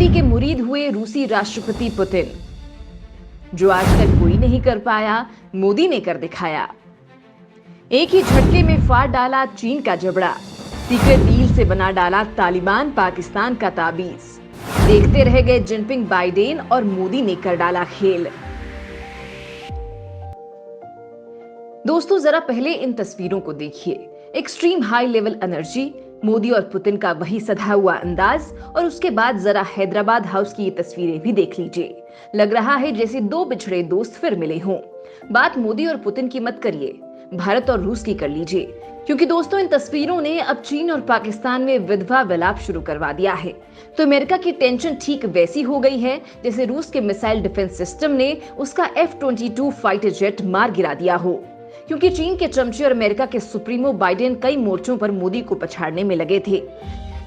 मोदी के मुरीद हुए रूसी राष्ट्रपति पुतिन। जो आज तक कोई नहीं कर पाया, मोदी ने कर दिखाया। एक ही झटके में फाड़ डाला चीन का जबड़ा। सीक्रेट डील से बना डाला तालिबान पाकिस्तान का ताबीज। देखते रह गए जिनपिंग बाइडेन और मोदी ने कर डाला खेल। दोस्तों, जरा पहले इन तस्वीरों को देखिए। Extreme high level energy, Modi और पुतिन का वही सधा हुआ अंदाज, और उसके बाद जरा हैदराबाद हाउस की ये तस्वीरें भी देख लीजिए। लग रहा है जैसे दो बिछड़े दोस्त फिर मिले हों। बात मोदी और पुतिन की मत करिए, भारत और रूस की कर लीजिए, क्योंकि दोस्तों इन तस्वीरों ने अब चीन और पाकिस्तान में विधवा विलाप शुरू करवा दिया है। तो अमेरिका की टेंशन ठीक वैसी हो गई है जैसे रूस के मिसाइल डिफेंस सिस्टम ने उसका F-22 फाइटर जेट मार गिरा दिया हो। क्योंकि चीन के चमचे और अमेरिका के सुप्रीमो बाइडेन कई मोर्चों पर मोदी को पछाड़ने में लगे थे,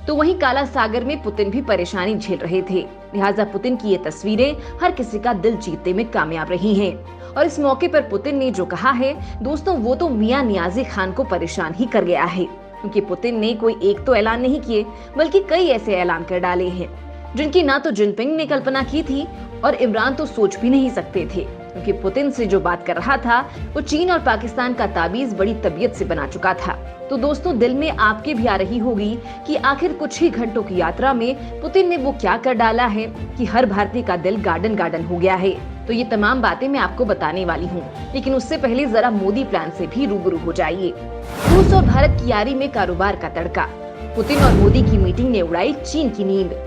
तो वहीं काला सागर में पुतिन भी परेशानी झेल रहे थे। लिहाजा पुतिन की ये तस्वीरें हर किसी का दिल जीतने में कामयाब रही हैं। और इस मौके पर पुतिन ने जो कहा है दोस्तों, वो तो मियां नियाजी खान को परेशान ही कर गया है। क्योंकि पुतिन ने कोई एक तो ऐलान नहीं किए, बल्कि कई ऐसे ऐलान कर डाले हैं जिनकी ना तो जिनपिंग ने कल्पना की थी और इमरान तो सोच भी नहीं सकते थे। क्योंकि पुतिन से जो बात कर रहा था वो चीन और पाकिस्तान का ताबीज बड़ी तबीयत से बना चुका था। तो दोस्तों, दिल में आपके भी आ रही होगी कि आखिर कुछ ही घंटों की यात्रा में पुतिन ने वो क्या कर डाला है कि हर भारतीय का दिल गार्डन गार्डन हो गया है। तो ये तमाम बातें मैं आपको बताने वाली हूँ, लेकिन उससे पहले जरा मोदी प्लान से भी रूबरू हो जाइए। रूस और भारत की यारी में कारोबार का तड़का, पुतिन और मोदी की मीटिंग ने उड़ाई चीन की नींद।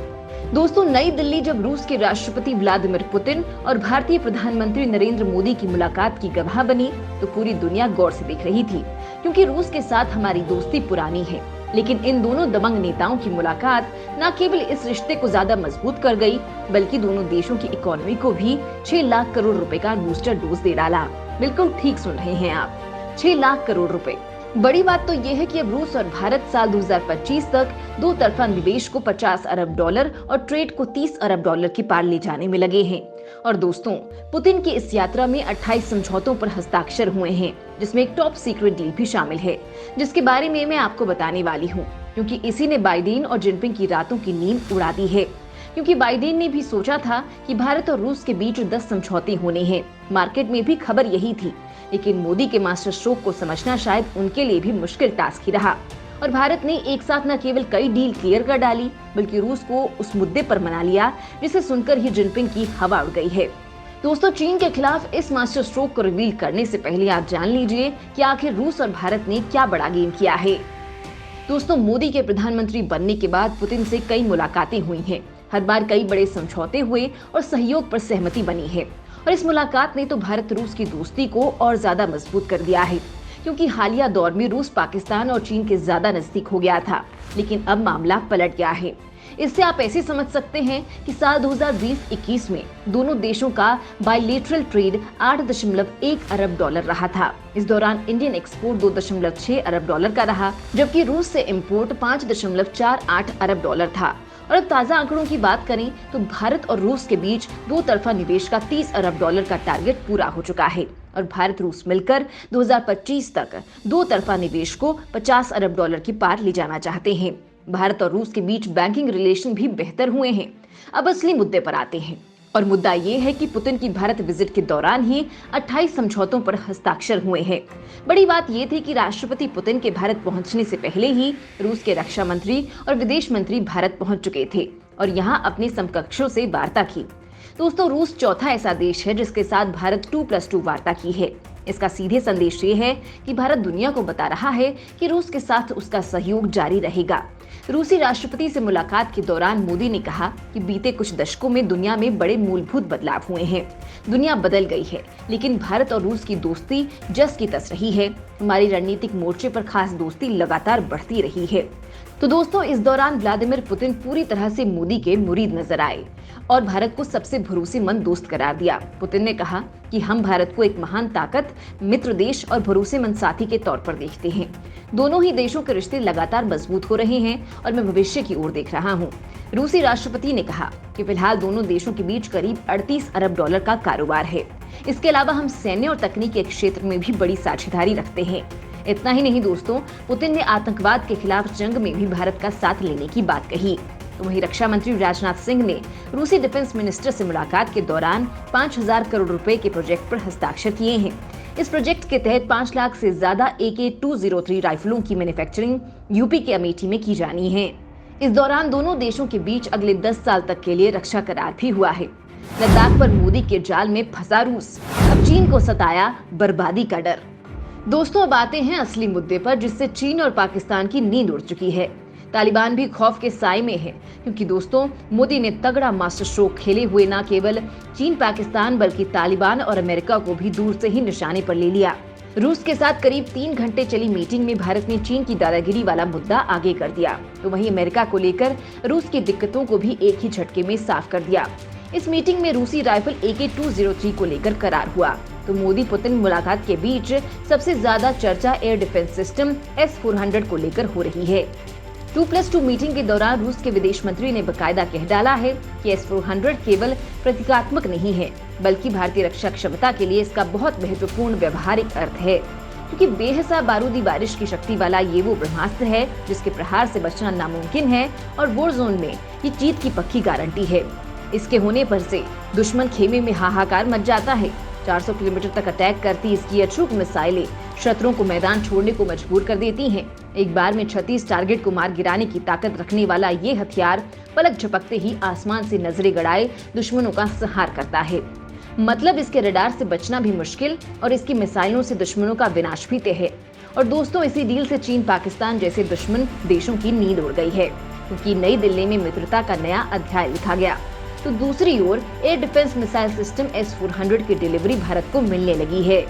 दोस्तों, नई दिल्ली जब रूस के राष्ट्रपति व्लादिमीर पुतिन और भारतीय प्रधानमंत्री नरेंद्र मोदी की मुलाकात की गवाह बनी, तो पूरी दुनिया गौर से देख रही थी। क्योंकि रूस के साथ हमारी दोस्ती पुरानी है, लेकिन इन दोनों दबंग नेताओं की मुलाकात न केवल इस रिश्ते को ज्यादा मजबूत कर गई, बल्कि दोनों देशों की इकोनॉमी को भी 6 लाख करोड़ रुपए का बूस्टर डोज दे डाला। बिल्कुल ठीक सुन रहे हैं आप, 6 लाख करोड़ रुपए। बड़ी बात तो ये है कि अब रूस और भारत साल 2025 तक दो तरफा निवेश को $50 अरब और ट्रेड को $30 अरब की पार ले जाने में लगे हैं। और दोस्तों, पुतिन की इस यात्रा में 28 समझौतों पर हस्ताक्षर हुए हैं, जिसमें एक टॉप सीक्रेट डील भी शामिल है, जिसके बारे में मैं आपको बताने वाली हूँ। क्योंकि इसी ने बाइडेन और जिनपिंग की रातों की नींद उड़ा दी है। क्योंकि बाइडेन ने भी सोचा था कि भारत और रूस के बीच 10 समझौते होने हैं। मार्केट में भी खबर यही थी, लेकिन मोदी के मास्टर स्ट्रोक को समझना शायद उनके लिए भी मुश्किल टास्क ही रहा। और भारत ने एक साथ न केवल कई डील क्लियर कर डाली, बल्कि रूस को उस मुद्दे पर मना लिया जिसे सुनकर ही जिनपिंग की हवा उड़ गई है। दोस्तों, चीन के खिलाफ इस मास्टर स्ट्रोक को रिवील करने से पहले आप जान लीजिए कि आखिर रूस और भारत ने क्या बड़ा गेम किया है। दोस्तों, मोदी के प्रधानमंत्री बनने के बाद पुतिन से कई मुलाकातें हुई हैं। हर बार कई बड़े समझौते हुए और सहयोग पर सहमति बनी है। और इस मुलाकात ने तो भारत रूस की दोस्ती को और ज्यादा मजबूत कर दिया है। क्योंकि हालिया दौर में रूस पाकिस्तान और चीन के ज्यादा नजदीक हो गया था, लेकिन अब मामला पलट गया है। इससे आप ऐसे समझ सकते हैं कि साल 2020-21 में दोनों देशों का बायलैटरल ट्रेड $8.1 अरब रहा था। इस दौरान इंडियन एक्सपोर्ट $2.6 अरब का रहा, जबकि रूस से इम्पोर्ट $5.48 अरब था। और अब ताजा आंकड़ों की बात करें तो भारत और रूस के बीच दो तरफा निवेश का $30 अरब का टारगेट पूरा हो चुका है। और भारत रूस मिलकर 2025 तक दो तरफा निवेश को $50 अरब की पार ले जाना चाहते हैं। भारत और रूस के बीच बैंकिंग रिलेशन भी बेहतर हुए हैं। अब असली मुद्दे पर आते हैं, और मुद्दा ये है कि पुतिन की भारत विजिट के दौरान ही 28 समझौतों पर हस्ताक्षर हुए हैं। बड़ी बात ये थी कि राष्ट्रपति पुतिन के भारत पहुंचने से पहले ही रूस के रक्षा मंत्री और विदेश मंत्री भारत पहुंच चुके थे और यहां अपने समकक्षों से वार्ता की। दोस्तों, रूस चौथा ऐसा देश है जिसके साथ भारत 2+2 वार्ता की है। इसका सीधे संदेश ये है कि भारत दुनिया को बता रहा है कि रूस के साथ उसका सहयोग जारी रहेगा। रूसी राष्ट्रपति से मुलाकात के दौरान मोदी ने कहा कि बीते कुछ दशकों में दुनिया में बड़े मूलभूत बदलाव हुए हैं। दुनिया बदल गई है, लेकिन भारत और रूस की दोस्ती जस की तस रही है। हमारी रणनीतिक मोर्चे पर खास दोस्ती लगातार बढ़ती रही है। तो दोस्तों, इस दौरान व्लादिमीर पुतिन पूरी तरह से मोदी के मुरीद नजर आए और भारत को सबसे भरोसेमंद दोस्त करार दिया। पुतिन ने कहा कि हम भारत को एक महान ताकत, मित्र देश और भरोसेमंद साथी के तौर पर देखते हैं। दोनों ही देशों के रिश्ते लगातार मजबूत हो रहे हैं और मैं भविष्य की ओर देख रहा हूँ। रूसी राष्ट्रपति ने कहा कि फिलहाल दोनों देशों के बीच करीब $38 अरब का कारोबार है। इसके अलावा हम सैन्य और तकनीकी क्षेत्र में भी बड़ी साझेदारी रखते हैं। इतना ही नहीं दोस्तों, पुतिन ने आतंकवाद के खिलाफ जंग में भी भारत का साथ लेने की बात कही। तो वहीं रक्षा मंत्री राजनाथ सिंह ने रूसी डिफेंस मिनिस्टर से मुलाकात के दौरान 5,000 करोड़ रुपए के प्रोजेक्ट पर हस्ताक्षर किए हैं। इस प्रोजेक्ट के तहत 5 लाख से ज्यादा AK-203 राइफलों की मैन्युफैक्चरिंग यूपी के अमेठी में की जानी है। इस दौरान दोनों देशों के बीच अगले 10 साल तक के लिए रक्षा करार भी हुआ है। लद्दाख पर मोदी के जाल में फंसा रूस, अब चीन को सताया बर्बादी का डर। दोस्तों, अब आते हैं असली मुद्दे पर, जिससे चीन और पाकिस्तान की नींद उड़ चुकी है। तालिबान भी खौफ के साए में है, क्योंकि दोस्तों मोदी ने तगड़ा मास्टर स्ट्रोक खेले हुए न केवल चीन पाकिस्तान बल्कि तालिबान और अमेरिका को भी दूर से ही निशाने पर ले लिया। रूस के साथ करीब 3 घंटे चली मीटिंग में भारत ने चीन की दादागिरी वाला मुद्दा आगे कर दिया, तो वहीं अमेरिका को लेकर रूस की दिक्कतों को भी एक ही झटके में साफ कर दिया। इस मीटिंग में रूसी राइफल AK-203 को लेकर करार हुआ, तो मोदी पुतिन मुलाकात के बीच सबसे ज्यादा चर्चा एयर डिफेंस सिस्टम S-400 को लेकर हो रही है। 2+2 मीटिंग के दौरान रूस के विदेश मंत्री ने बकायदा कह डाला है कि S-400 केवल प्रतीकात्मक नहीं है, बल्कि भारतीय रक्षा क्षमता के लिए इसका बहुत महत्वपूर्ण व्यवहारिक अर्थ है, क्योंकि बेहिसाब बारूदी बारिश की शक्ति वाला ये वो ब्रह्मास्त्र है जिसके प्रहार से बचना नामुमकिन है और वॉर जोन में ये जीत की पक्की गारंटी है। इसके होने पर से दुश्मन खेमे में हाहाकार मच जाता है। 400 किलोमीटर तक अटैक करती इसकी अचूक मिसाइलें शत्रुओं को मैदान छोड़ने को मजबूर कर देती हैं। एक बार में 36 टारगेट को मार गिराने की ताकत रखने वाला ये हथियार पलक झपकते ही आसमान से नजरें गड़ाए दुश्मनों का संहार करता है। मतलब इसके रडार से बचना भी मुश्किल और इसकी मिसाइलों से दुश्मनों का विनाश भी तय है। और दोस्तों, इसी डील से चीन पाकिस्तान जैसे दुश्मन देशों की नींद उड़ गई है, क्योंकि नई दिल्ली में मित्रता का नया अध्याय लिखा गया। तो दूसरी ओर air defence missile system S-400 की डिलीवरी भारत को मिलने लगी है।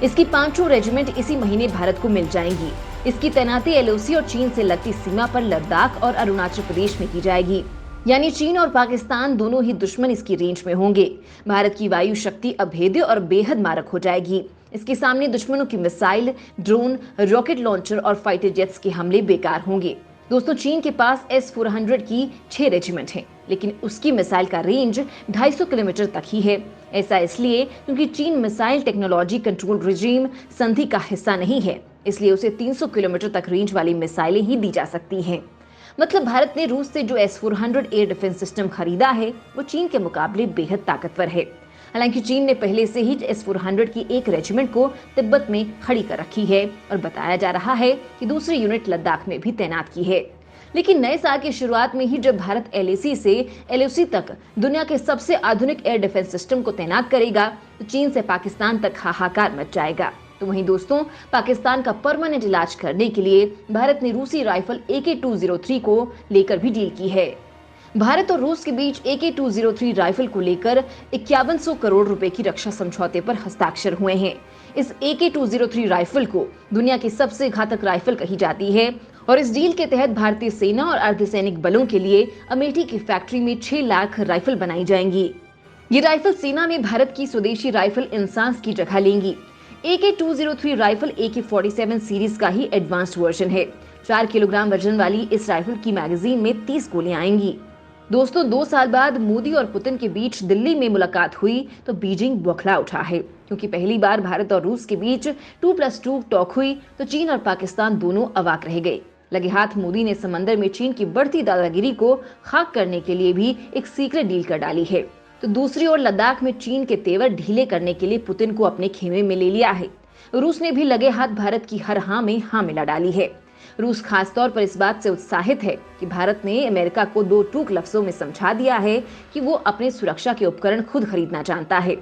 इसकी 5 रेजिमेंट इसी महीने भारत को मिल जाएंगी। इसकी तैनाती LOC और चीन से लगती सीमा पर लद्दाख और अरुणाचल प्रदेश में की जाएगी, यानी चीन और पाकिस्तान दोनों ही दुश्मन इसकी रेंज में होंगे। भारत की वायु शक्ति अभेद्य और बेहद मारक हो जाएगी। इसके सामने दुश्मनों की मिसाइल, ड्रोन, रॉकेट लॉन्चर और फाइटर जेट्स के हमले बेकार होंगे। दोस्तों, चीन के पास S-400 की 6 रेजिमेंट हैं, लेकिन उसकी मिसाइल का रेंज 250 किलोमीटर तक ही है। ऐसा इसलिए क्योंकि चीन मिसाइल टेक्नोलॉजी कंट्रोल रिजीम संधि का हिस्सा नहीं है, इसलिए उसे 300 किलोमीटर तक रेंज वाली मिसाइलें ही दी जा सकती हैं। मतलब भारत ने रूस से जो S-400 एयर डिफेंस सिस्टम खरीदा है वो चीन के मुकाबले बेहद ताकतवर है। हालांकि चीन ने पहले से ही S-400 की 1 रेजिमेंट को तिब्बत में खड़ी कर रखी है और बताया जा रहा है कि दूसरी यूनिट लद्दाख में भी तैनात की है। लेकिन नए साल की शुरुआत में ही जब भारत LAC से LOC तक दुनिया के सबसे आधुनिक एयर डिफेंस सिस्टम को तैनात करेगा, तो चीन से पाकिस्तान तक हाहाकार मच जाएगा। तो वहीं दोस्तों, पाकिस्तान का परमानेंट इलाज करने के लिए भारत ने रूसी राइफल AK-203 को लेकर भी डील की है। भारत और रूस के बीच AK-203 राइफल को लेकर 5100 करोड़ रुपए की रक्षा समझौते पर हस्ताक्षर हुए हैं। इस AK-203 राइफल को दुनिया की सबसे घातक राइफल कही जाती है और इस डील के तहत भारतीय सेना और अर्धसैनिक बलों के लिए अमेठी की फैक्ट्री में 6 लाख राइफल बनाई जाएंगी। ये राइफल सेना में भारत की स्वदेशी राइफल इंसास की जगह लेंगी। AK-203 राइफल AK-47 सीरीज का ही एडवांस्ड वर्जन है। 4 किलोग्राम वजन वाली इस राइफल की मैगजीन में 30 गोलियां आएंगी। दोस्तों, 2 साल बाद मोदी और पुतिन के बीच दिल्ली में मुलाकात हुई तो बीजिंग बौखला उठा है, क्योंकि पहली बार भारत और रूस के बीच 2+2 टॉक हुई तो चीन और पाकिस्तान दोनों अवाक रह गए। लगे हाथ मोदी ने समंदर में चीन की बढ़ती दादागिरी को खाक करने के लिए भी एक सीक्रेट डील कर डाली है। तो दूसरी ओर लद्दाख में चीन के तेवर ढीले करने के लिए पुतिन को अपने खेमे में ले लिया है। रूस ने भी लगे हाथ भारत की हर हाँ में हाँ मिला डाली है। रूस खासतौर पर इस बात से उत्साहित है कि भारत ने अमेरिका को 2 टूक लफ्जों में समझा दिया है कि वो अपने सुरक्षा के उपकरण खुद खरीदना जानता है।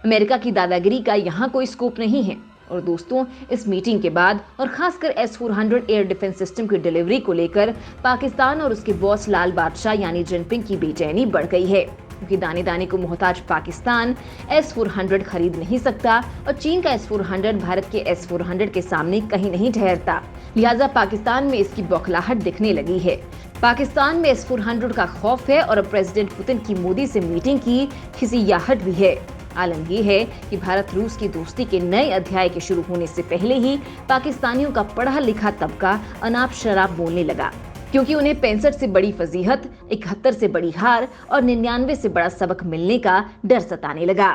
अमेरिका की दादागिरी का यहाँ कोई स्कोप नहीं है। और दोस्तों, इस मीटिंग के बाद और खासकर S-400 एयर डिफेंस सिस्टम की डिलीवरी को लेकर पाकिस्तान और उसके बॉस लाल बादशाह यानी जिनपिंग की बेचैनी बढ़ गई है, क्योंकि दाने दाने को मोहताज पाकिस्तान S-400 खरीद नहीं सकता और चीन का S-400 भारत के S-400 के सामने कहीं नहीं ठहरता। लिहाजा पाकिस्तान में इसकी बौखलाहट दिखने लगी है। पाकिस्तान में S-400 का खौफ है और प्रेसिडेंट पुतिन की मोदी से मीटिंग की खिसियाहट भी है। आलम ये है कि भारत रूस की दोस्ती के नए अध्याय के शुरू होने से पहले ही पाकिस्तानियों का पढ़ा लिखा तबका अनाप शराब बोलने लगा, क्योंकि उन्हें 65 से बड़ी फजीहत, 71 से बड़ी हार और 99 से बड़ा सबक मिलने का डर सताने लगा।